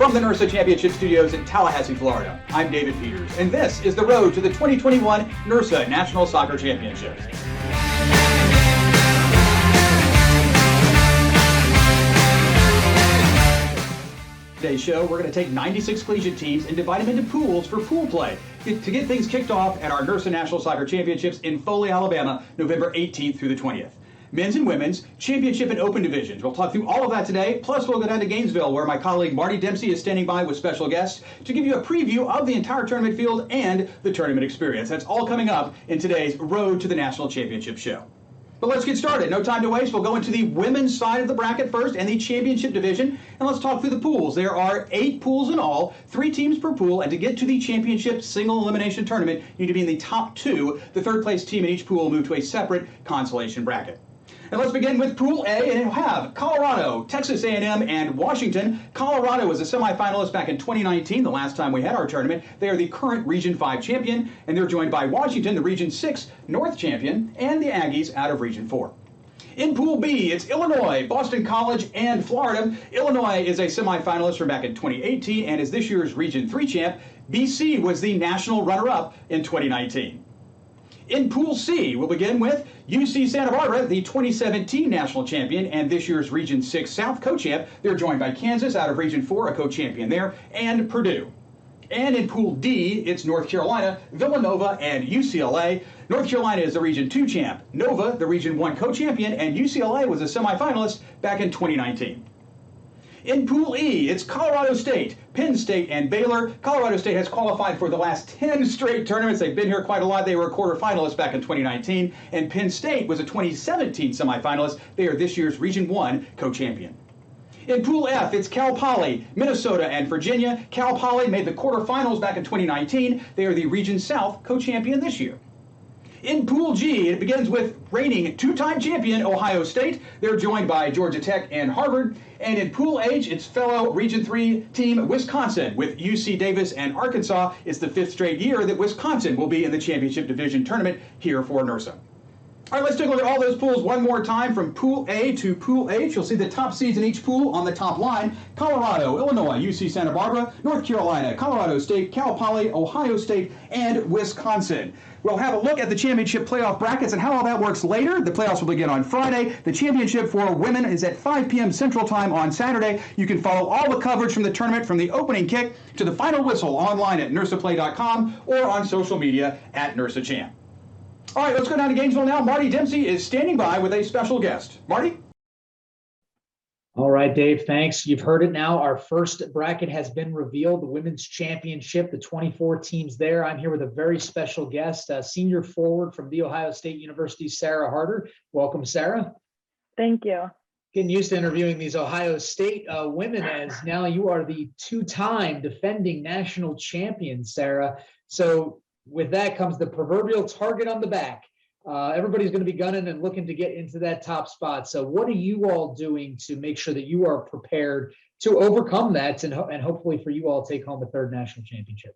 From the NIRSA Championship Studios in Tallahassee, Florida, I'm David Peters, and this is the road to the 2021 NIRSA National Soccer Championships. Today's show, we're going to take 96 collegiate teams and divide them into pools for pool play to get things kicked off at our NIRSA National Soccer Championships in Foley, Alabama, November 18th through the 20th. Men's and women's, championship and open divisions. We'll talk through all of that today, plus we'll go down to Gainesville, where my colleague Marty Dempsey is standing by with special guests to give you a preview of the entire tournament field and the tournament experience. That's all coming up in today's Road to the National Championship show. But let's get started. No time to waste. We'll go into the women's side of the bracket first and the championship division, and let's talk through the pools. There are 8 pools in all, 3 teams per pool, and to get to the championship single elimination tournament, you need to be in the top 2. The third place team in each pool will move to a separate consolation bracket. And let's begin with Pool A, and it'll have Colorado, Texas A&M, and Washington. Colorado was a semifinalist back in 2019, the last time we had our tournament. They are the current Region 5 champion, and they're joined by Washington, the Region 6 North champion, and the Aggies out of Region 4. In Pool B, it's Illinois, Boston College, and Florida. Illinois is a semifinalist from back in 2018 and is this year's Region 3 champ. BC was the national runner-up in 2019. In Pool C, we'll begin with UC Santa Barbara, the 2017 national champion and this year's Region 6 South co-champ. They're joined by Kansas out of Region 4, a co-champion there, and Purdue. And in Pool D, it's North Carolina, Villanova, and UCLA. North Carolina is the Region 2 champ, Nova, the Region 1 co-champion, and UCLA was a semifinalist back in 2019. In Pool E, it's Colorado State, Penn State, and Baylor. Colorado State has qualified for the last 10 straight tournaments. They've been here quite a lot. They were a quarterfinalist back in 2019, and Penn State was a 2017 semifinalist. They are this year's Region 1 co-champion. In Pool F, it's Cal Poly, Minnesota, and Virginia. Cal Poly made the quarterfinals back in 2019. They are the Region South co-champion this year. In Pool G, it begins with reigning 2-time champion Ohio State. They're joined by Georgia Tech and Harvard. And in Pool H, it's fellow Region 3 team Wisconsin with UC Davis and Arkansas. It's the 5th straight year that Wisconsin will be in the championship division tournament here for NIRSA. All right, let's take a look at all those pools one more time from Pool A to Pool H. You'll see the top seeds in each pool on the top line. Colorado, Illinois, UC Santa Barbara, North Carolina, Colorado State, Cal Poly, Ohio State, and Wisconsin. We'll have a look at the championship playoff brackets and how all that works later. The playoffs will begin on Friday. The championship for women is at 5 p.m. Central Time on Saturday. You can follow all the coverage from the tournament from the opening kick to the final whistle online at NIRSAplay.com or on social media at NIRSAChamp. All right, let's go down to Gainesville now. Marty Dempsey is standing by with a special guest. Marty? All right, Dave, thanks. You've heard it now. Our first bracket has been revealed, the Women's Championship, the 24 teams there. I'm here with a very special guest, senior forward from The Ohio State University, Sarah Harter. Welcome, Sarah. Thank you. Getting used to interviewing these Ohio State women, as now you are the 2-time defending national champion, Sarah. So with that comes the proverbial target on the back. Everybody's going to be gunning and looking to get into that top spot. So what are you all doing to make sure that you are prepared to overcome that and hopefully for you all take home a 3rd national championship?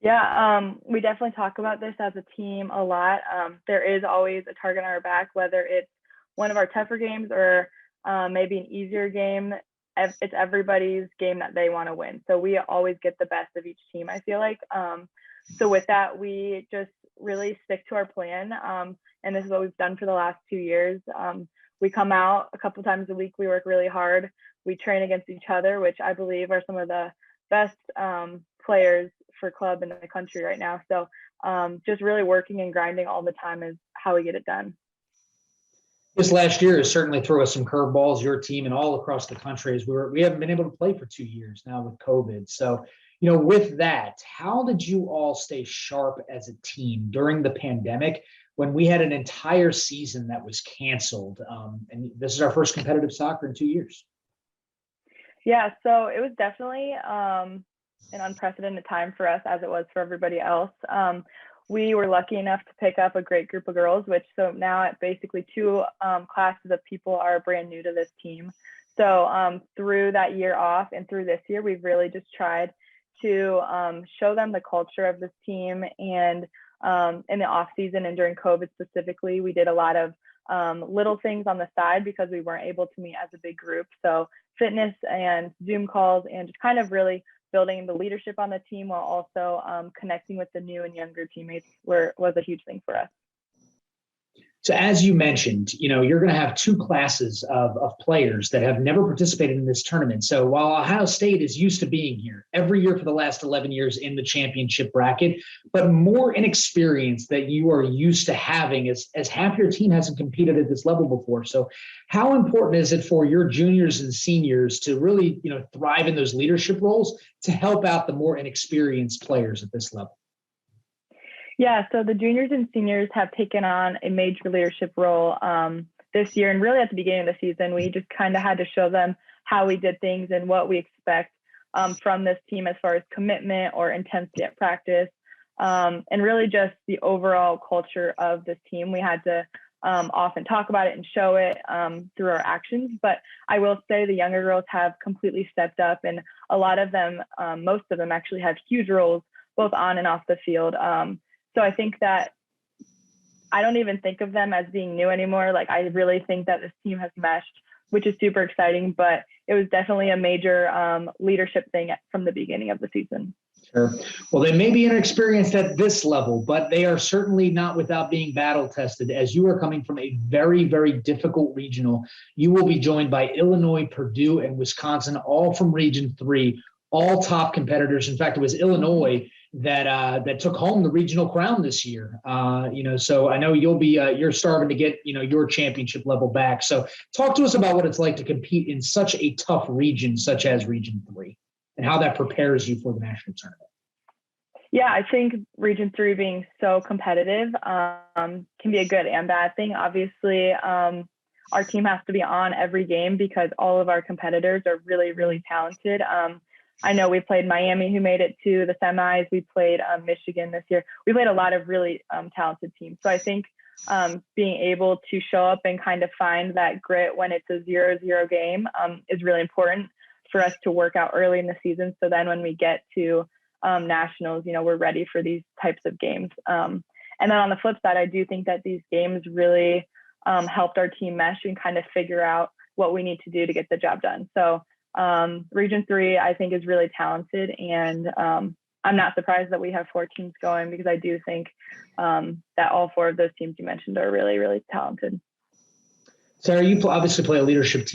Yeah, we definitely talk about this as a team a lot. There is always a target on our back, whether it's one of our tougher games or maybe an easier game. It's everybody's game that they want to win. So we always get the best of each team, I feel like. So with that, we just really stick to our plan. And this is what we've done for the last 2 years. We come out a couple times a week. We work really hard. We train against each other, which I believe are some of the best players for club in the country right now. So just really working and grinding all the time is how we get it done. This last year has certainly thrown us some curveballs, your team and all across the country, as we haven't been able to play for 2 years now with COVID. So, you know, with that, how did you all stay sharp as a team during the pandemic when we had an entire season that was canceled? And this is our first competitive soccer in 2 years. Yeah, so it was definitely an unprecedented time for us, as it was for everybody else. We were lucky enough to pick up a great group of girls, which so now at basically 2 classes of people are brand new to this team. So through that year off and through this year, we've really just tried to show them the culture of this team. And in the off season and during COVID specifically, we did a lot of little things on the side because we weren't able to meet as a big group. So fitness and Zoom calls and just kind of really building the leadership on the team while also connecting with the new and younger teammates was a huge thing for us. So as you mentioned, you're going to have two classes of players that have never participated in this tournament. So while Ohio State is used to being here every year for the last 11 years in the championship bracket, but more inexperience that you are used to having as half your team hasn't competed at this level before. So how important is it for your juniors and seniors to really, thrive in those leadership roles to help out the more inexperienced players at this level? Yeah, so the juniors and seniors have taken on a major leadership role this year. And really at the beginning of the season, we just kind of had to show them how we did things and what we expect from this team as far as commitment or intensity at practice. And really just the overall culture of this team. We had to often talk about it and show it through our actions. But I will say the younger girls have completely stepped up, and a lot of them, most of them actually have huge roles both on and off the field. So I think that I don't even think of them as being new anymore. Like, I really think that this team has meshed, which is super exciting, but it was definitely a major leadership thing from the beginning of the season. Sure. Well, they may be inexperienced at this level, but they are certainly not without being battle tested. As you are coming from a very, very difficult regional, you will be joined by Illinois, Purdue, and Wisconsin, all from Region 3, all top competitors. In fact, it was Illinois that took home the regional crown this year. So I know you're starving to get, your championship level back. So talk to us about what it's like to compete in such a tough region, such as Region 3, and how that prepares you for the national tournament. Yeah, I think Region 3 being so competitive can be a good and bad thing. Obviously, our team has to be on every game because all of our competitors are really, really talented. I know we played Miami, who made it to the semis. We played Michigan this year. We played a lot of really talented teams. So I think being able to show up and kind of find that grit when it's a 0-0 game is really important for us to work out early in the season. So then when we get to nationals, we're ready for these types of games. And then on the flip side, I do think that these games really helped our team mesh and kind of figure out what we need to do to get the job done. So Region 3, I think, is really talented, and I'm not surprised that we have 4 teams going because I do think that all 4 of those teams you mentioned are really, really talented. Sarah, you obviously play a leadership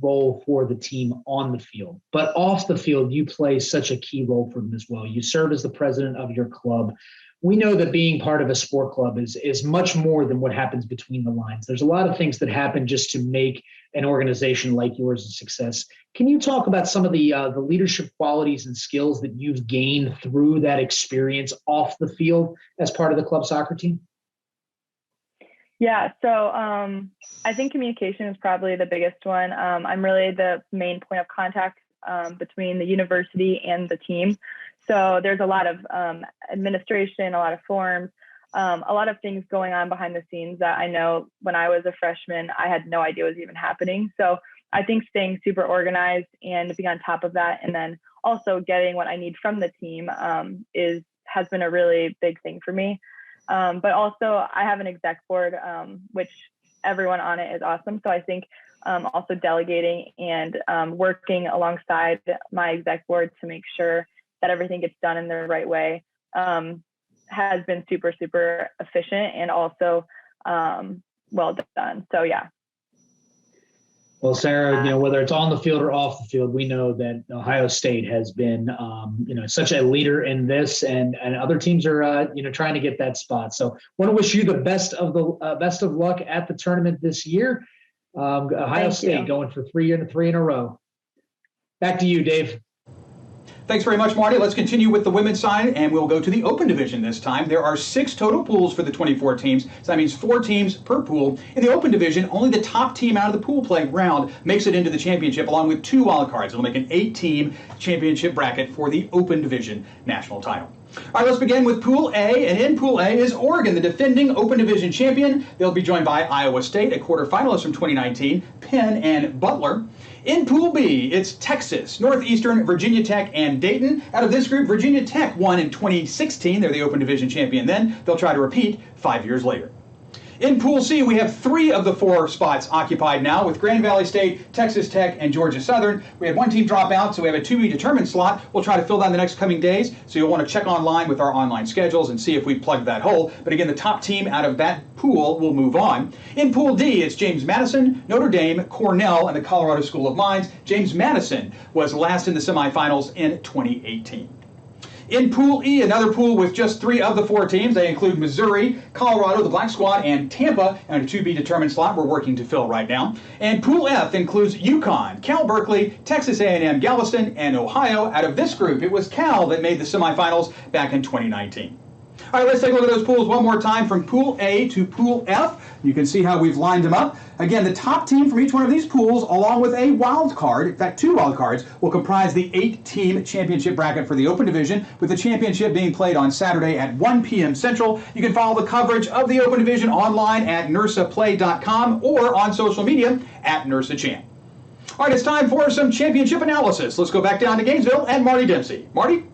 role for the team on the field, but off the field, you play such a key role for them as well. You serve as the president of your club. We know that being part of a sport club is much more than what happens between the lines. There's a lot of things that happen just to make an organization like yours a success. Can you talk about some of the leadership qualities and skills that you've gained through that experience off the field as part of the club soccer team? Yeah, so I think communication is probably the biggest one. I'm really the main point of contact between the university and the team. So there's a lot of administration, a lot of forms, a lot of things going on behind the scenes that I know when I was a freshman, I had no idea was even happening. So I think staying super organized and being on top of that, and then also getting what I need from the team has been a really big thing for me. But also I have an exec board, which everyone on it is awesome. So I think also delegating and working alongside my exec board to make sure that everything gets done in the right way has been super, super efficient and also well done. So, yeah. Well, Sarah, whether it's on the field or off the field, we know that Ohio State has been, such a leader in this, and other teams are, trying to get that spot. So, want to wish you the best of luck at the tournament this year. Ohio State going for 3 in a row. Back to you, Dave. Thanks very much, Marty. Let's continue with the women's side, and we'll go to the open division this time. There are 6 total pools for the 24 teams, so that means 4 teams per pool. In the open division, only the top team out of the pool play round makes it into the championship, along with 2 wild cards. It'll make an 8-team championship bracket for the open division national title. All right, let's begin with Pool A, and in Pool A is Oregon, the defending Open Division champion. They'll be joined by Iowa State, a quarterfinalist from 2019, Penn and Butler. In Pool B, it's Texas, Northeastern, Virginia Tech, and Dayton. Out of this group, Virginia Tech won in 2016. They're the Open Division champion then. They'll try to repeat 5 years later. In Pool C, we have 3 of the 4 spots occupied now with Grand Valley State, Texas Tech, and Georgia Southern. We had one team drop out, so we have a to-be-determined slot. We'll try to fill that in the next coming days, so you'll want to check online with our online schedules and see if we plugged that hole. But again, the top team out of that pool will move on. In Pool D, it's James Madison, Notre Dame, Cornell, and the Colorado School of Mines. James Madison was last in the semifinals in 2018. In Pool E, another pool with just 3 of the 4 teams. They include Missouri, Colorado, the Black Squad, and Tampa, and a to-be-determined slot we're working to fill right now. And Pool F includes UConn, Cal Berkeley, Texas A&M Galveston, and Ohio. Out of this group, it was Cal that made the semifinals back in 2019. All right, let's take a look at those pools one more time from Pool A to Pool F. You can see how we've lined them up. Again, the top team from each one of these pools, along with a wild card, in fact, 2 wild cards, will comprise the 8-team championship bracket for the Open Division, with the championship being played on Saturday at 1 p.m. Central. You can follow the coverage of the Open Division online at NIRSAplay.com or on social media at NIRSAChamp. All right, it's time for some championship analysis. Let's go back down to Gainesville and Marty Dempsey. Marty?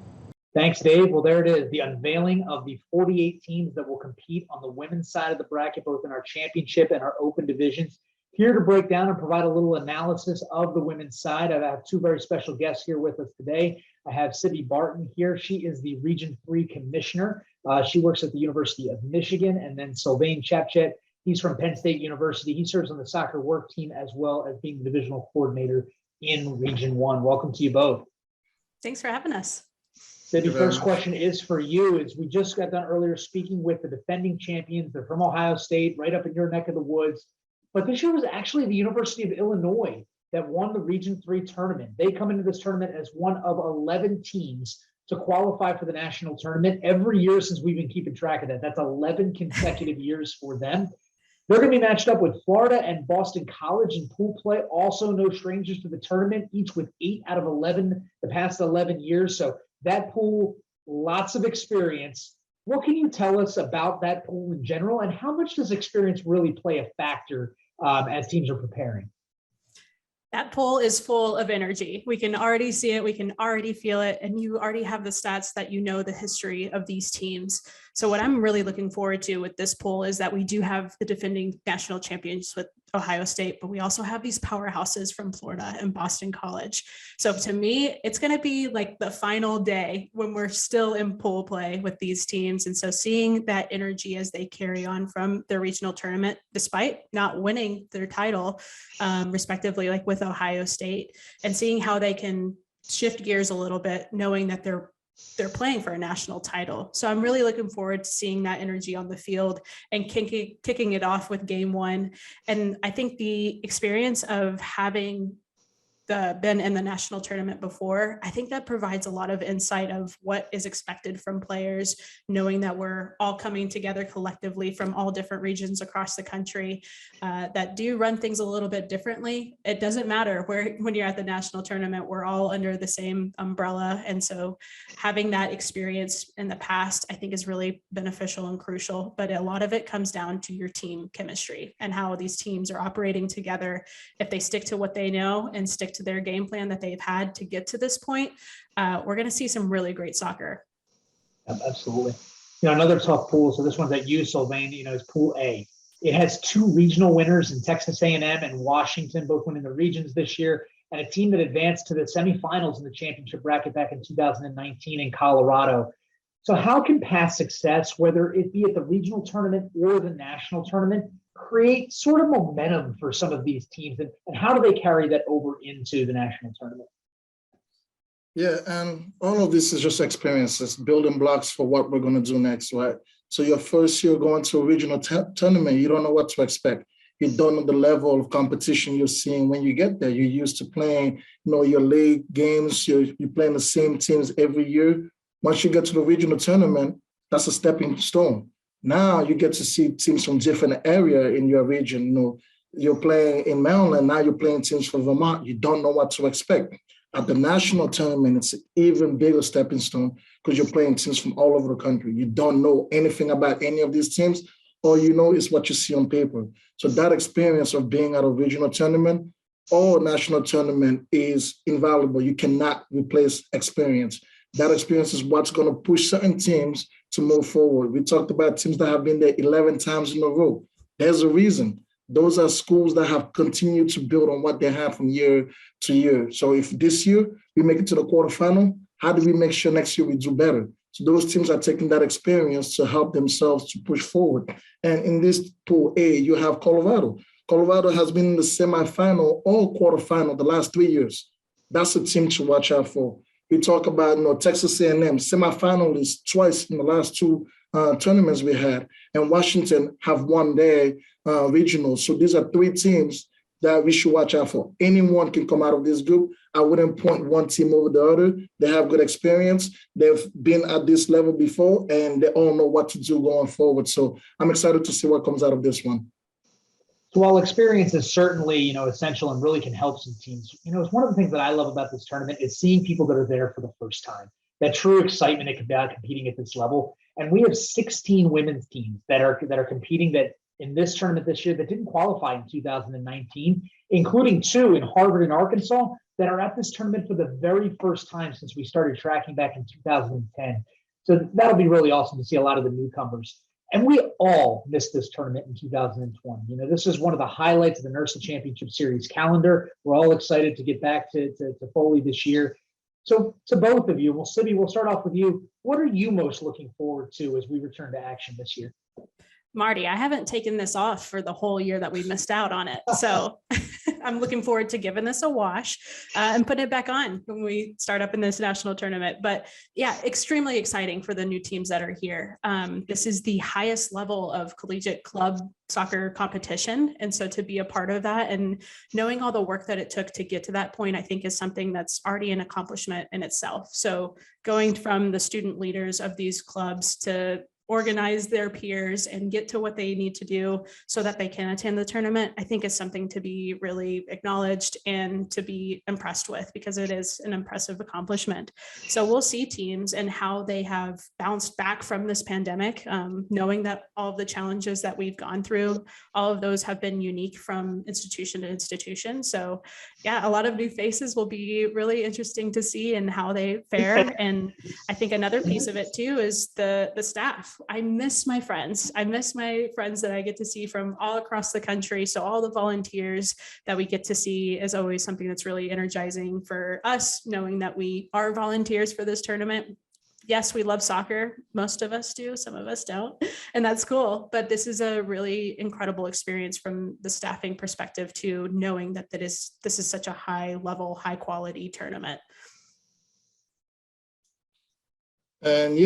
Thanks, Dave. Well, there it is, the unveiling of the 48 teams that will compete on the women's side of the bracket, both in our championship and our open divisions. Here to break down and provide a little analysis of the women's side, I have 2 very special guests here with us today. I have Cybbi Barton here. She is the Region 3 Commissioner. She works at the University of Michigan. And then Sylvain Tchaptchet, he's from Penn State University. He serves on the soccer work team as well as being the divisional coordinator in Region 1. Welcome to you both. Thanks for having us. Cybbi, first question is for you. We just got done earlier speaking with the defending champions. They're from Ohio State, right up in your neck of the woods. But this year was actually the University of Illinois that won the Region 3 tournament. They come into this tournament as one of 11 teams to qualify for the national tournament. Every year since we've been keeping track of that, that's 11 consecutive years for them. They're going to be matched up with Florida and Boston College in pool play. Also no strangers to the tournament, each with 8 out of 11 the past 11 years. So that pool, lots of experience. What can you tell us about that pool in general, and how much does experience really play a factor as teams are preparing? That pool is full of energy. We can already see it. We can already feel it. And you already have the stats that you know the history of these teams. So what I'm really looking forward to with this pool is that we do have the defending national champions with Ohio State, but we also have these powerhouses from Florida and Boston College. So to me, it's going to be like the final day when we're still in pool play with these teams. And so seeing that energy as they carry on from their regional tournament, despite not winning their title, respectively, like with Ohio State, and seeing how they can shift gears a little bit, knowing that they're playing for a national title. So I'm really looking forward to seeing that energy on the field and kicking it off with game 1. And I think the experience of having been in the national tournament before, I think that provides a lot of insight of what is expected from players, knowing that we're all coming together collectively from all different regions across the country that do run things a little bit differently. It doesn't matter when you're at the national tournament, we're all under the same umbrella. And so having that experience in the past, I think is really beneficial and crucial, but a lot of it comes down to your team chemistry and how these teams are operating together. If they stick to what they know and stick to their game plan that they've had to get to this point, we're going to see some really great soccer. Absolutely. Another tough pool. So this one's at you, Sylvain, is Pool A. It has 2 regional winners in Texas A&M and Washington, both winning the regions this year, and a team that advanced to the semifinals in the championship bracket back in 2019 in Colorado. So how can past success, whether it be at the regional tournament or the national tournament, create sort of momentum for some of these teams, and how do they carry that over into the national tournament? Yeah, and all of this is just experiences, building blocks for what we're going to do next, right? So your first year going to a regional tournament, you don't know what to expect. You don't know the level of competition you're seeing when you get there. You're used to playing, your league games, you're playing the same teams every year. Once you get to the regional tournament, that's a stepping stone. Now you get to see teams from different area in your region. You're playing in Maryland, now you're playing teams from Vermont. You don't know what to expect. At the national tournament, it's an even bigger stepping stone because you're playing teams from all over the country. You don't know anything about any of these teams. All you know is what you see on paper. So that experience of being at a regional tournament or national tournament is invaluable. You cannot replace experience. That experience is what's going to push certain teams to move forward. We talked about teams that have been there 11 times in a row. There's a reason. Those are schools that have continued to build on what they have from year to year. So if this year we make it to the quarterfinal, how do we make sure next year we do better? So those teams are taking that experience to help themselves to push forward. And in this Pool A, you have Colorado. Colorado has been in the semifinal or quarterfinal the last 3 years. That's a team to watch out for. We talk about Texas A&M semifinalists twice in the last two tournaments we had, and Washington have won their regional. So these are three teams that we should watch out for. Anyone can come out of this group. I wouldn't point one team over the other. They have good experience. They've been at this level before, and they all know what to do going forward. So I'm excited to see what comes out of this one. So while experience is certainly, essential and really can help some teams, it's one of the things that I love about this tournament is seeing people that are there for the first time, that true excitement about competing at this level. And we have 16 women's teams that are competing that in this tournament this year that didn't qualify in 2019, including 2 in Harvard and Arkansas that are at this tournament for the very first time since we started tracking back in 2010. So that'll be really awesome to see a lot of the newcomers. And we all missed this tournament in 2020. This is one of the highlights of the NIRSA Championship Series calendar. We're all excited to get back to Foley this year. So to both of you, Cybbi, we'll start off with you. What are you most looking forward to as we return to action this year? Marty, I haven't taken this off for the whole year that we missed out on it. So I'm looking forward to giving this a wash and putting it back on when we start up in this national tournament. But yeah, extremely exciting for the new teams that are here. This is the highest level of collegiate club soccer competition. And so to be a part of that and knowing all the work that it took to get to that point, I think is something that's already an accomplishment in itself. So going from the student leaders of these clubs to organize their peers and get to what they need to do so that they can attend the tournament, I think is something to be really acknowledged and to be impressed with, because it is an impressive accomplishment. So we'll see teams and how they have bounced back from this pandemic, knowing that all of the challenges that we've gone through, all of those have been unique from institution to institution. So yeah, a lot of new faces will be really interesting to see and how they fare. And I think another piece of it too is the staff. I miss my friends. I miss my friends that I get to see from all across the country. So all the volunteers that we get to see is always something that's really energizing for us, knowing that we are volunteers for this tournament. Yes, we love soccer. Most of us do, some of us don't, and that's cool. But this is a really incredible experience from the staffing perspective too, knowing that this is such a high level, high quality tournament. And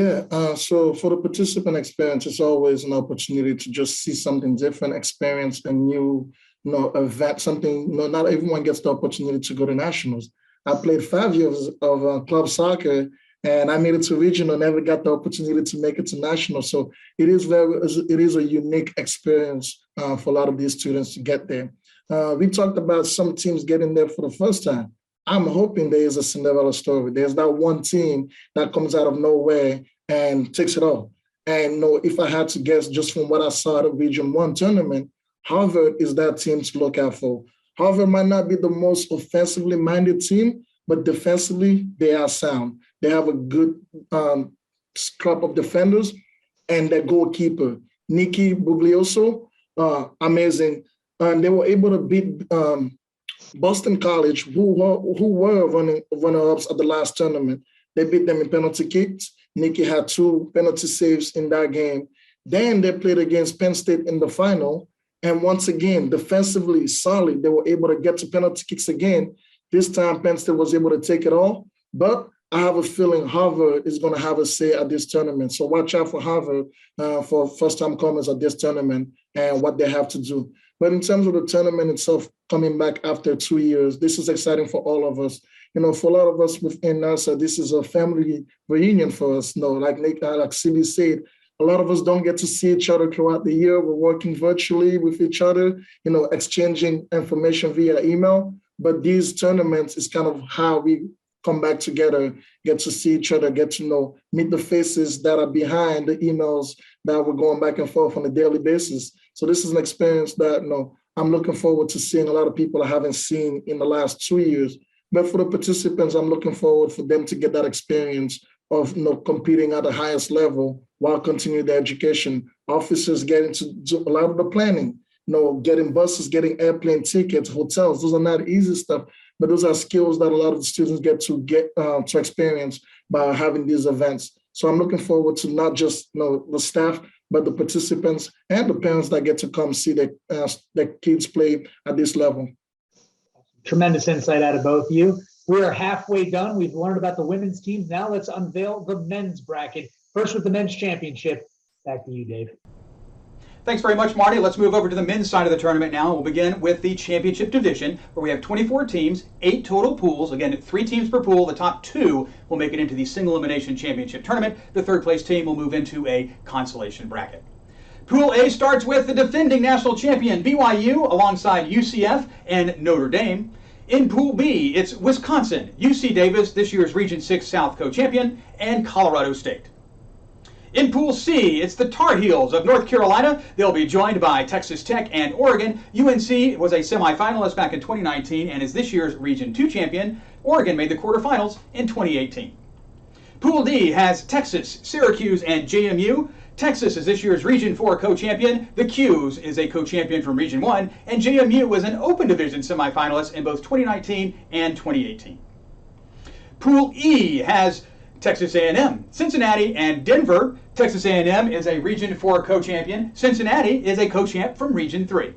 so for the participant experience, it's always an opportunity to just see something different, experience a new, event, something, not everyone gets the opportunity to go to nationals. I played 5 years of club soccer and I made it to regional, never got the opportunity to make it to national. So it is a unique experience for a lot of these students to get there. We talked about some teams getting there for the first time. I'm hoping there is a Cinderella story. There's that one team that comes out of nowhere and takes it all. And if I had to guess just from what I saw at the Region 1 tournament, Harvard is that team to look out for. Harvard might not be the most offensively minded team, but defensively, they are sound. They have a good crop of defenders, and their goalkeeper, Nikki Buglioso, amazing. And they were able to beat Boston College, who were runner-ups at the last tournament. They beat them in penalty kicks. Nikki had 2 penalty saves in that game. Then they played against Penn State in the final. And once again, defensively solid. They were able to get to penalty kicks again. This time, Penn State was able to take it all. But I have a feeling Harvard is going to have a say at this tournament. So watch out for Harvard for first-time comers at this tournament and what they have to do. But in terms of the tournament itself, coming back after 2 years, this is exciting for all of us. For a lot of us within NIRSA, this is a family reunion for us. Like Cybbi said, a lot of us don't get to see each other throughout the year. We're working virtually with each other, exchanging information via email. But these tournaments is kind of how we come back together, get to see each other, get to meet the faces that are behind the emails that we're going back and forth on a daily basis. So this is an experience that, I'm looking forward to seeing a lot of people I haven't seen in the last 2 years. But for the participants, I'm looking forward for them to get that experience of competing at the highest level while continuing their education. Officers getting to do a lot of the planning, getting buses, getting airplane tickets, hotels. Those are not easy stuff, but those are skills that a lot of the students get to experience by having these events. So I'm looking forward to not just the staff, but the participants and the parents that get to come see their kids play at this level. Tremendous insight out of both of you. We are halfway done. We've learned about the women's teams. Now let's unveil the men's bracket. First with the men's championship. Back to you, Dave. Thanks very much, Marty. Let's move over to the men's side of the tournament now. We'll begin with the championship division, where we have 24 teams, 8 total pools. Again, 3 teams per pool. The top 2 will make it into the single elimination championship tournament. The third place team will move into a consolation bracket. Pool A starts with the defending national champion BYU alongside UCF and Notre Dame. In Pool B, it's Wisconsin, UC Davis, this year's Region 6 South co-champion, and Colorado State. In Pool C, it's the Tar Heels of North Carolina. They'll be joined by Texas Tech and Oregon. UNC was a semifinalist back in 2019 and is this year's Region 2 champion. Oregon made the quarterfinals in 2018. Pool D has Texas, Syracuse, and JMU. Texas is this year's Region 4 co-champion. The Qs is a co-champion from Region 1, and JMU was an Open Division semifinalist in both 2019 and 2018. Pool E has Texas A&M, Cincinnati, and Denver. Texas A&M is a Region 4 co-champion. Cincinnati is a co-champ from Region 3.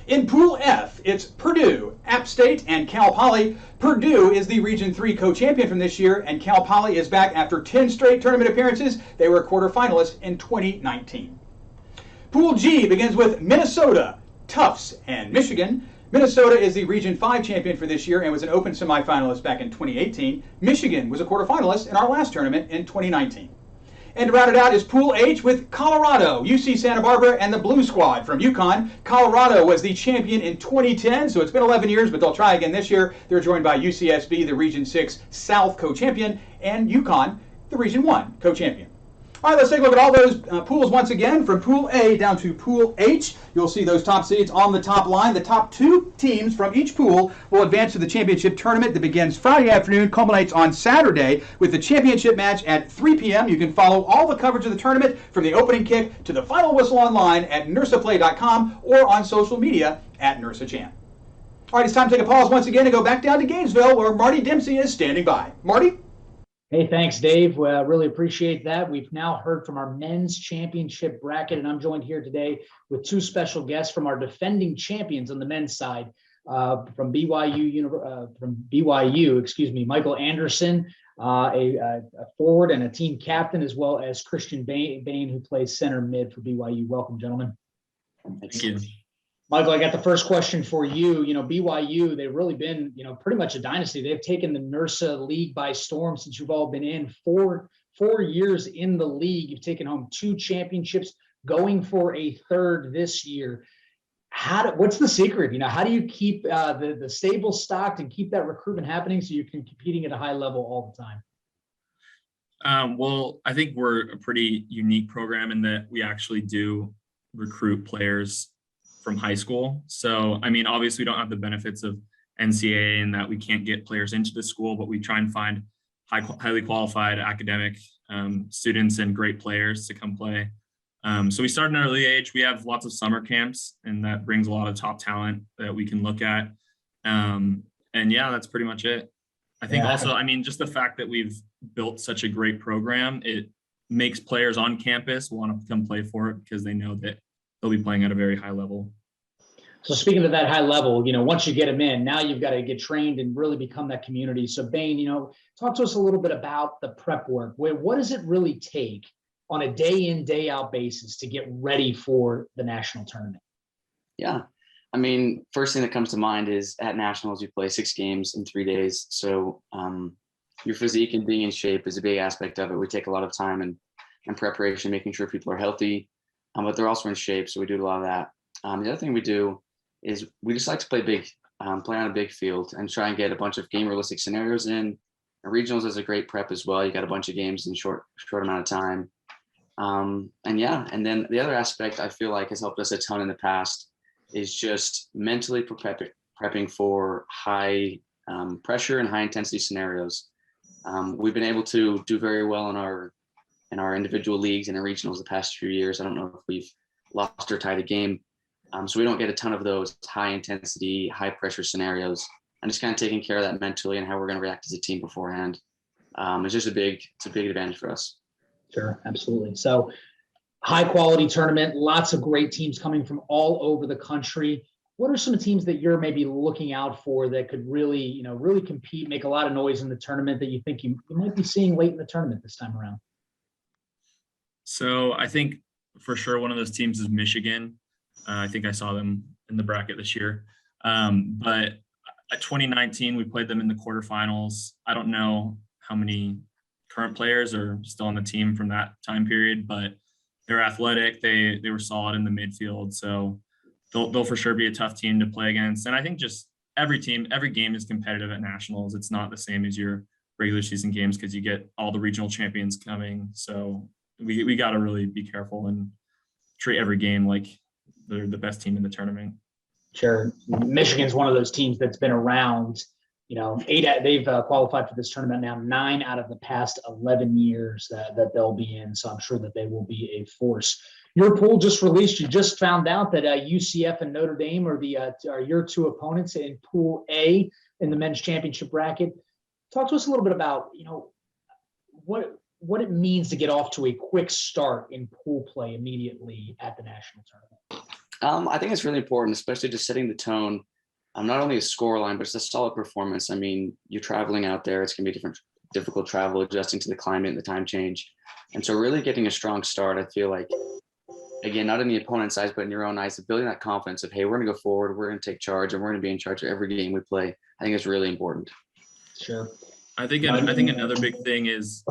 In Pool F, it's Purdue, App State, and Cal Poly. Purdue is the Region 3 co-champion from this year, and Cal Poly is back after 10 straight tournament appearances. They were quarterfinalists in 2019. Pool G begins with Minnesota, Tufts, and Michigan. Minnesota is the Region 5 champion for this year and was an Open semifinalist back in 2018. Michigan was a quarterfinalist in our last tournament in 2019. And to round it out is Pool H with Colorado, UC Santa Barbara, and the Blue Squad from UConn. Colorado was the champion in 2010, so it's been 11 years, but they'll try again this year. They're joined by UCSB, the Region 6 South co-champion, and UConn, the Region 1 co-champion. All right, let's take a look at all those pools once again, from Pool A down to Pool H. You'll see those top seeds on the top line. The top 2 teams from each pool will advance to the championship tournament that begins Friday afternoon, culminates on Saturday with the championship match at 3 p.m. You can follow all the coverage of the tournament from the opening kick to the final whistle online at NIRSAplay.com or on social media at NIRSAChan. All right, it's time to take a pause once again and go back down to Gainesville, where Marty Dempsey is standing by. Marty? Hey, thanks, Dave. Really appreciate that. We've now heard from our men's championship bracket, and I'm joined here today with 2 special guests from our defending champions on the men's side. From BYU, Michael Anderson, a forward and a team captain, as well as Christian Bain, who plays center mid for BYU. Welcome, gentlemen. Thank you. Michael, I got the first question for you. BYU, they've really been, pretty much a dynasty. They've taken the NIRSA league by storm since you've all been in. Four years in the league. You've taken home 2 championships, going for a 3rd this year. What's the secret? How do you keep the stable stocked and keep that recruitment happening so you can competing at a high level all the time? Well, I think we're a pretty unique program in that we actually do recruit players from high school. So, obviously we don't have the benefits of NCAA in that we can't get players into the school, but we try and find highly qualified academic students and great players to come play. So we start in an early age. We have lots of summer camps, and that brings a lot of top talent that we can look at. And yeah, that's pretty much it. I think also, just the fact that we've built such a great program, it makes players on campus want to come play for it because they know that they'll be playing at a very high level. So speaking of that high level, once you get them in, now you've got to get trained and really become that community. So Bain, talk to us a little bit about the prep work. What does it really take on a day in, day out basis to get ready for the national tournament? Yeah. First thing that comes to mind is at nationals, you play 6 games in 3 days. So your physique and being in shape is a big aspect of it. We take a lot of time and preparation, making sure people are healthy, but they're also in shape. So we do a lot of that. The other thing we do is we just like to play big, play on a big field and try and get a bunch of game realistic scenarios in. And regionals is a great prep as well. You got a bunch of games in short amount of time. And then the other aspect I feel like has helped us a ton in the past is just mentally prepping for high pressure and high intensity scenarios. We've been able to do very well in our individual leagues and in regionals the past few years. I don't know if we've lost or tied a game, So we don't get a ton of those high intensity, high pressure scenarios. And just kind of taking care of that mentally and how we're going to react as a team beforehand. It's just a big advantage for us. Sure, absolutely. So high quality tournament, lots of great teams coming from all over the country. What are some teams that you're maybe looking out for that could really, really compete, make a lot of noise in the tournament that you think you might be seeing late in the tournament this time around? So I think for sure one of those teams is Michigan. I think I saw them in the bracket this year. But at 2019, we played them in the quarterfinals. I don't know how many current players are still on the team from that time period, but they're athletic. They were solid in the midfield. So they'll for sure be a tough team to play against. And I think just every game is competitive at nationals. It's not the same as your regular season games because you get all the regional champions coming. So we got to really be careful and treat every game like they're the best team in the tournament. Sure. Michigan's one of those teams that's been around, they've qualified for this tournament now 9 out of the past 11 years that they'll be in. So I'm sure that they will be a force. Your pool just released. You just found out that UCF and Notre Dame are your two opponents in Pool A in the men's championship bracket. Talk to us a little bit about, what it means to get off to a quick start in pool play immediately at the national tournament. I think it's really important, especially just setting the tone. Not only a score line, but it's a solid performance. I mean, you're traveling out there. It's going to be difficult travel, adjusting to the climate and the time change. And so really getting a strong start, I feel like, again, not in the opponent's eyes, but in your own eyes, of building that confidence of, hey, we're going to go forward, we're going to take charge, and we're going to be in charge of every game we play. I think it's really important. Sure. I think another big thing is,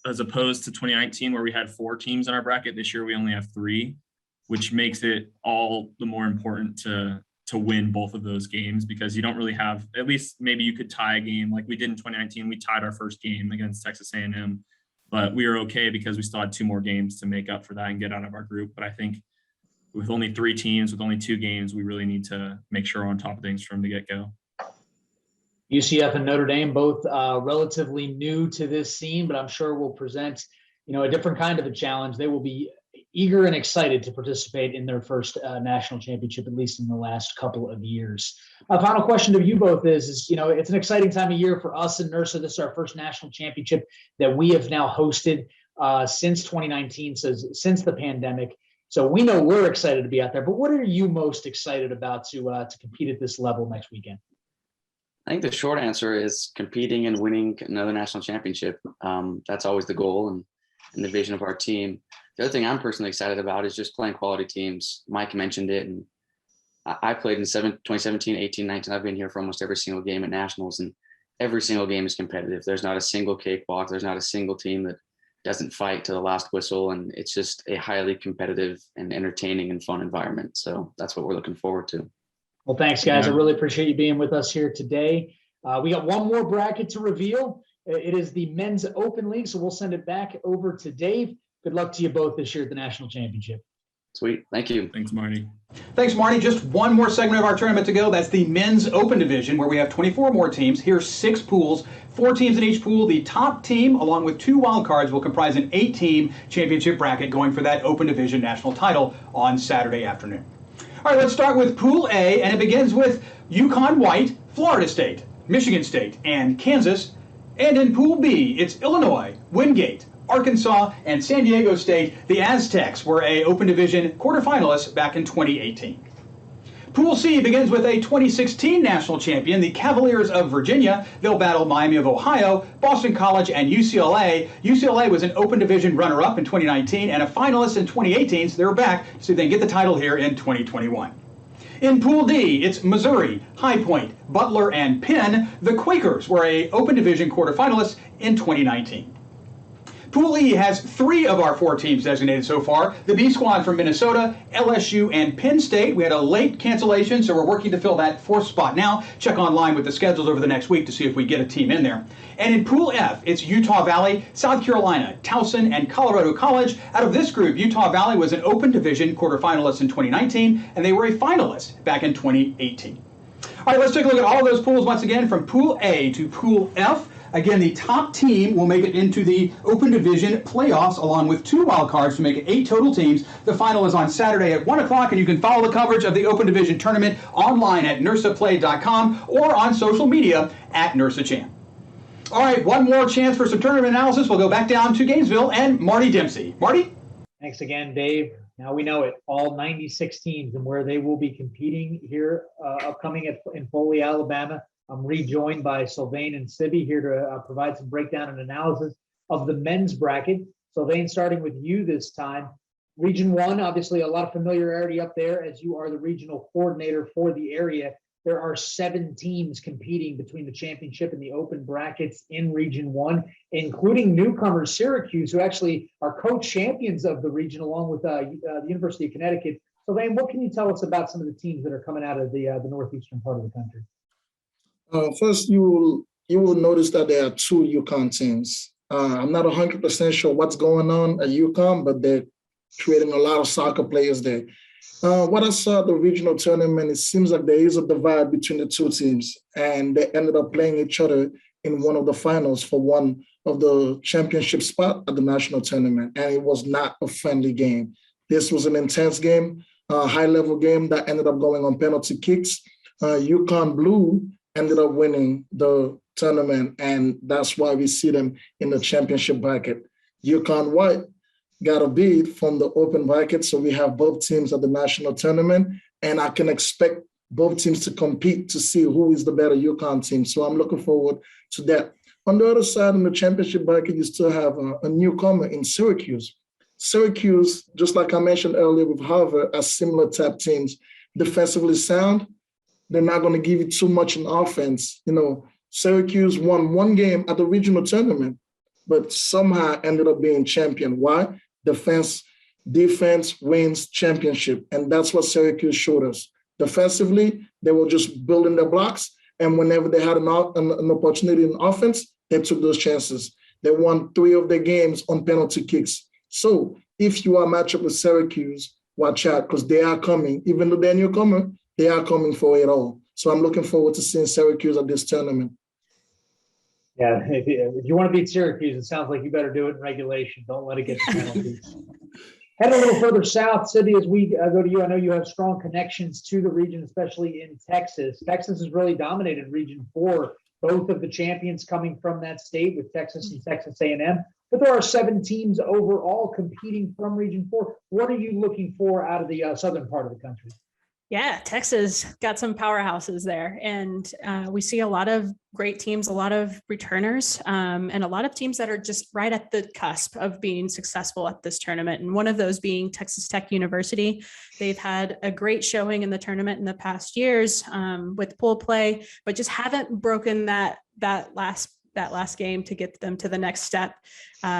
as opposed to 2019 where we had 4 teams in our bracket, this year we only have 3, which makes it all the more important to win both of those games because you don't really have, at least maybe you could tie a game like we did in 2019. We tied our first game against Texas A&M, but we were okay because we still had 2 more games to make up for that and get out of our group. But I think with only 3 teams, with only 2 games, we really need to make sure we're on top of things from the get-go. UCF and Notre Dame, both relatively new to this scene, but I'm sure will present, a different kind of a challenge. They will be eager and excited to participate in their first national championship, at least in the last couple of years. A final question to you both is, it's an exciting time of year for us in NIRSA. This is our first national championship that we have now hosted since 2019, so since the pandemic. So we know we're excited to be out there, but what are you most excited about to compete at this level next weekend? I think the short answer is competing and winning another national championship. That's always the goal and the vision of our team. The other thing I'm personally excited about is just playing quality teams. Mike mentioned it, and I played in 2017, 18, 19. I've been here for almost every single game at nationals, and every single game is competitive. There's not a single cakewalk. There's not a single team that doesn't fight to the last whistle, and it's just a highly competitive and entertaining and fun environment. So that's what we're looking forward to. Well, thanks, guys. I really appreciate you being with us here today. We got one more bracket to reveal. It is the Men's Open League, so we'll send it back over to Dave. Good luck to you both this year at the National Championship. Sweet. Thank you. Thanks, Marty. Thanks, Marty. Just one more segment of our tournament to go. That's the Men's Open Division, where we have 24 more teams. Here's 6 pools, 4 teams in each pool. The top team, along with 2 wild cards, will comprise an 8-team championship bracket going for that Open Division national title on Saturday afternoon. All right, let's start with Pool A, and it begins with UConn White, Florida State, Michigan State, and Kansas. And in Pool B, it's Illinois, Wingate, Arkansas, and San Diego State. The Aztecs were a Open Division quarterfinalists back in 2018. Pool C begins with a 2016 national champion, the Cavaliers of Virginia. They'll battle Miami of Ohio, Boston College, and UCLA. UCLA was an Open Division runner-up in 2019 and a finalist in 2018, so they're back so they can get the title here in 2021. In Pool D, it's Missouri, High Point, Butler, and Penn. The Quakers were a Open Division quarterfinalists in 2019. Pool E has 3 of our 4 teams designated so far. The B Squad from Minnesota, LSU, and Penn State. We had a late cancellation, so we're working to fill that 4th spot now. Check online with the schedules over the next week to see if we get a team in there. And in Pool F, it's Utah Valley, South Carolina, Towson, and Colorado College. Out of this group, Utah Valley was an Open Division quarterfinalist in 2019, and they were a finalist back in 2018. All right, let's take a look at all of those pools once again from Pool A to Pool F. Again, the top team will make it into the Open Division playoffs, along with 2 wild cards to make it 8 total teams. The final is on Saturday at 1 o'clock, and you can follow the coverage of the Open Division tournament online at NIRSAplay.com or on social media at NIRSAChamp. All right, one more chance for some tournament analysis. We'll go back down to Gainesville and Marty Dempsey. Marty? Thanks again, Dave. Now we know it, all 96 teams and where they will be competing here upcoming in Foley, Alabama. I'm rejoined by Sylvain and Cybbi here to provide some breakdown and analysis of the men's bracket. Sylvain, starting with you this time. Region 1, obviously a lot of familiarity up there as you are the regional coordinator for the area. There are 7 teams competing between the championship and the open brackets in Region 1, including newcomer Syracuse, who actually are co-champions of the region along with the University of Connecticut. So, Lane, what can you tell us about some of the teams that are coming out of the northeastern part of the country? First, you will notice that there are 2 UConn teams. I'm not 100% sure what's going on at UConn, but they're creating a lot of soccer players there. What I saw at the regional tournament, it seems like there is a divide between the 2 teams, and they ended up playing each other in one of the finals for one of the championship spot at the national tournament, and it was not a friendly game. This was an intense game, a high-level game that ended up going on penalty kicks. UConn Blue ended up winning the tournament, and that's why we see them in the championship bracket. UConn White got a bid from the open bracket, so we have both teams at the national tournament, and I can expect both teams to compete to see who is the better UConn team. So I'm looking forward to that. On the other side, in the championship bracket, you still have a newcomer in Syracuse. Syracuse, just like I mentioned earlier with Harvard, are similar type teams. Defensively sound, they're not going to give you too much in offense. You know, Syracuse won 1 game at the regional tournament, but somehow ended up being champion. Why? Defense wins championship. And that's what Syracuse showed us. Defensively, they were just building their blocks. And whenever they had an opportunity in offense, they took those chances. They won 3 of their games on penalty kicks. So if you are matched up with Syracuse, watch out, because they are coming. Even though they're newcomer, they are coming for it all. So I'm looking forward to seeing Syracuse at this tournament. Yeah, if you want to beat Syracuse, it sounds like you better do it in regulation. Don't let it get to penalties. Head a little further south, Cybbi, as we go to you. I know you have strong connections to the region, especially in Texas. Texas has really dominated Region 4, both of the champions coming from that state with Texas and Texas A&M. But there are 7 teams overall competing from Region 4. What are you looking for out of the southern part of the country? Yeah, Texas got some powerhouses there, and we see a lot of great teams, a lot of returners, and a lot of teams that are just right at the cusp of being successful at this tournament. And one of those being Texas Tech University. They've had a great showing in the tournament in the past years with pool play, but just haven't broken that last game to get them to the next step.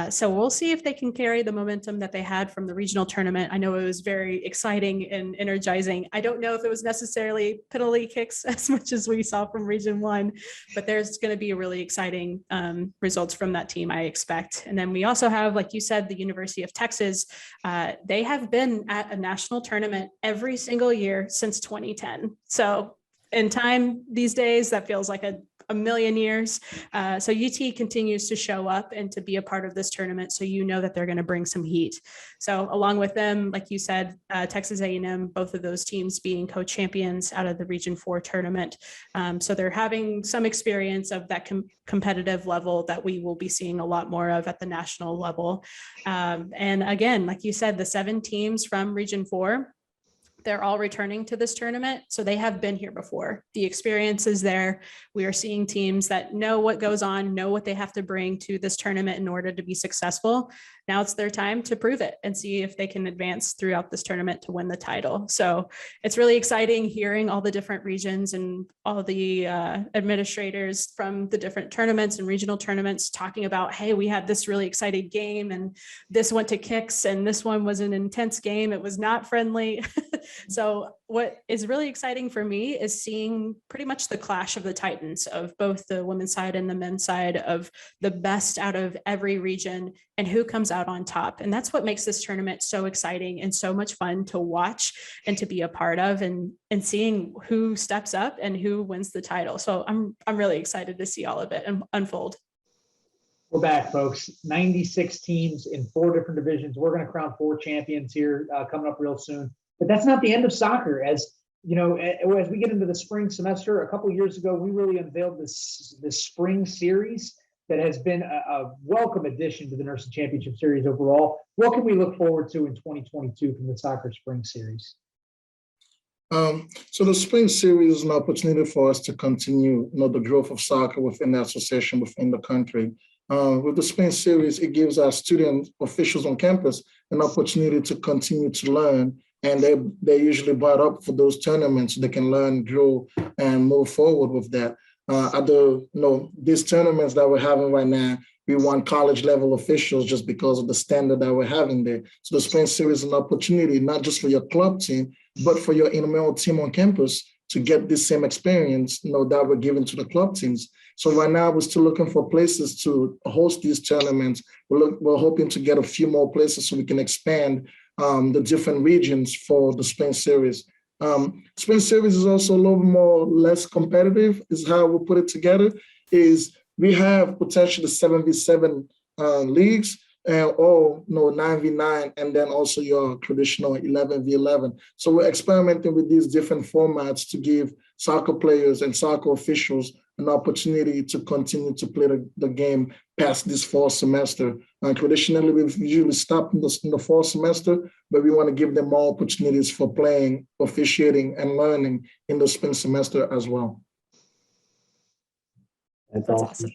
So we'll see if they can carry the momentum that they had from the regional tournament. I know it was very exciting and energizing. I don't know if it was necessarily penalty kicks as much as we saw from Region 1, but there's going to be a really exciting results from that team, I expect. And then we also have, like you said, the University of Texas. They have been at a national tournament every single year since 2010. So in time these days, that feels like a million years. So UT continues to show up and to be a part of this tournament. So you know that they're going to bring some heat. So along with them, like you said, Texas A&M, both of those teams being co-champions out of the Region 4 tournament. So they're having some experience of that competitive level that we will be seeing a lot more of at the national level. And again, like you said, the 7 teams from Region 4, they're all returning to this tournament. So they have been here before. The experience is there. We are seeing teams that know what goes on, know what they have to bring to this tournament in order to be successful. Now it's their time to prove it and see if they can advance throughout this tournament to win the title. So it's really exciting hearing all the different regions and all the administrators from the different tournaments and regional tournaments talking about, hey, we had this really exciting game and this went to kicks and this one was an intense game. It was not friendly. So what is really exciting for me is seeing pretty much the clash of the titans of both the women's side and the men's side, of the best out of every region and who comes out on top. And that's what makes this tournament so exciting and so much fun to watch and to be a part of, and seeing who steps up and who wins the title. So I'm really excited to see all of it unfold. We're back, folks. 96 teams in 4 different divisions. We're going to crown 4 champions here coming up real soon. But that's not the end of soccer. As you know, as we get into the spring semester, a couple of years ago, we really unveiled this spring series that has been a welcome addition to the NIRSA Championship Series overall. What can we look forward to in 2022 from the Soccer Spring Series? So the spring series is an opportunity for us to continue, the growth of soccer within the association, within the country. With the spring series, it gives our student officials on campus an opportunity to continue to learn, and they're usually brought up for those tournaments so they can learn, grow, and move forward with that. These tournaments that we're having right now, we want college level officials just because of the standard that we're having there. So the spring series is an opportunity, not just for your club team, but for your intramural team on campus to get this same experience, that we're giving to the club teams. So right now we're still looking for places to host these tournaments. We're hoping to get a few more places so we can expand the different regions for the spring series. Spring series is also a little more less competitive, is how we put it together, is we have potentially 7v7 leagues, or 9v9, and then also your traditional 11v11. So we're experimenting with these different formats to give soccer players and soccer officials an opportunity to continue to play the game past this fall semester. Traditionally, we've usually stopped in the fall semester, but we want to give them more opportunities for playing, officiating, and learning in the spring semester as well. That's awesome.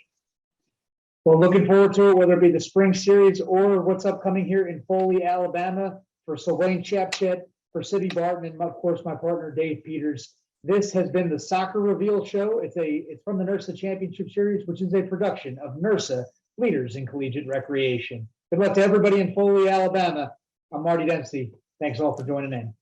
Well, looking forward to it, whether it be the spring series or what's upcoming here in Foley, Alabama, for Sylvain, Tchaptchet, for Cybbi, Barton, and of course my partner Dave Peters. This has been the Soccer Reveal Show. It's from the NIRSA Championship Series, which is a production of NIRSA, Leaders in Collegiate Recreation. Good luck to everybody in Foley, Alabama. I'm Marty Dempsey. Thanks all for joining in.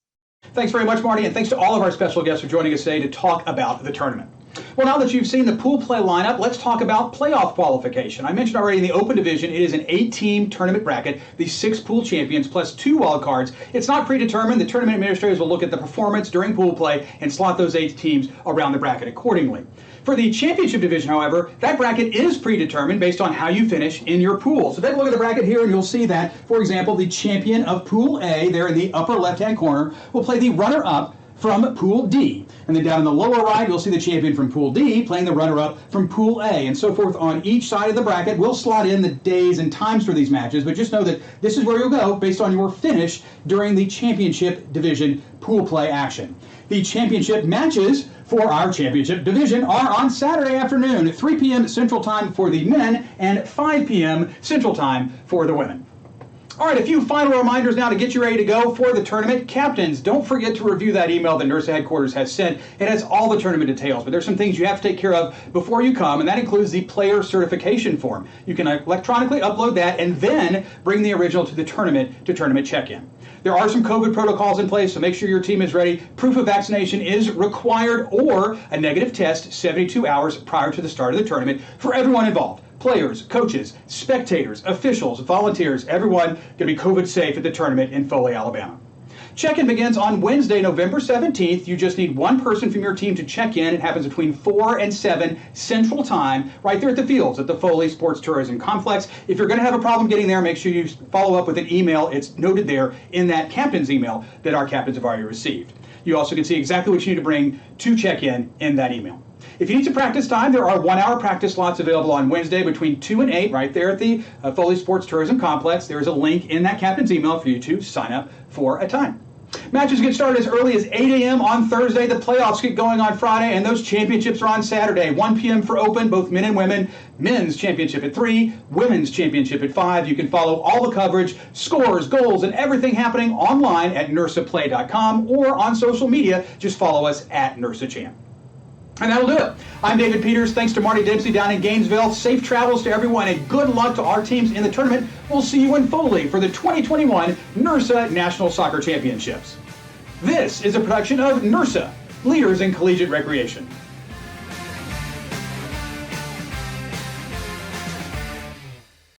Thanks very much, Marty, and thanks to all of our special guests for joining us today to talk about the tournament. Well, now that you've seen the pool play lineup, let's talk about playoff qualification. I mentioned already in the open division, it is an 8-team tournament bracket, the 6 pool champions plus 2 wild cards. It's not predetermined. The tournament administrators will look at the performance during pool play and slot those 8 teams around the bracket accordingly. For the championship division, however, that bracket is predetermined based on how you finish in your pool. So take a look at the bracket here and you'll see that, for example, the champion of Pool A, there in the upper left-hand corner, will play the runner-up from Pool D. And then down in the lower right, you'll see the champion from Pool D playing the runner-up from Pool A, and so forth on each side of the bracket. We'll slot in the days and times for these matches, but just know that this is where you'll go based on your finish during the championship division pool play action. The championship matches for our championship division are on Saturday afternoon at 3 p.m. Central Time for the men and 5 p.m. Central Time for the women. All right, a few final reminders now to get you ready to go for the tournament. Captains, don't forget to review that email that NIRSA headquarters has sent. It has all the tournament details, but there's some things you have to take care of before you come, and that includes the player certification form. You can electronically upload that and then bring the original to the tournament check-in. There are some COVID protocols in place, so make sure your team is ready. Proof of vaccination is required, or a negative test 72 hours prior to the start of the tournament for everyone involved. Players, coaches, spectators, officials, volunteers, everyone going to be COVID safe at the tournament in Foley, Alabama. Check-in begins on Wednesday, November 17th. You just need one person from your team to check in. It happens between 4 and 7 Central Time, right there at the fields at the Foley Sports Tourism Complex. If you're going to have a problem getting there, make sure you follow up with an email. It's noted there in that captain's email that our captains have already received. You also can see exactly what you need to bring to check in that email. If you need some practice time, there are 1-hour practice slots available on Wednesday between 2 and 8 right there at the Foley Sports Tourism Complex. There is a link in that captain's email for you to sign up for a time. Matches get started as early as 8 a.m. on Thursday. The playoffs get going on Friday, and those championships are on Saturday. 1 p.m. for open, both men and women. Men's championship at 3, women's championship at 5. You can follow all the coverage, scores, goals, and everything happening online at NIRSAplay.com or on social media. Just follow us at NIRSAChamp. And that'll do it. I'm David Peters. Thanks to Marty Dempsey down in Gainesville. Safe travels to everyone, and good luck to our teams in the tournament. We'll see you in Foley for the 2021 NIRSA National Soccer Championships. This is a production of NIRSA, Leaders in Collegiate Recreation.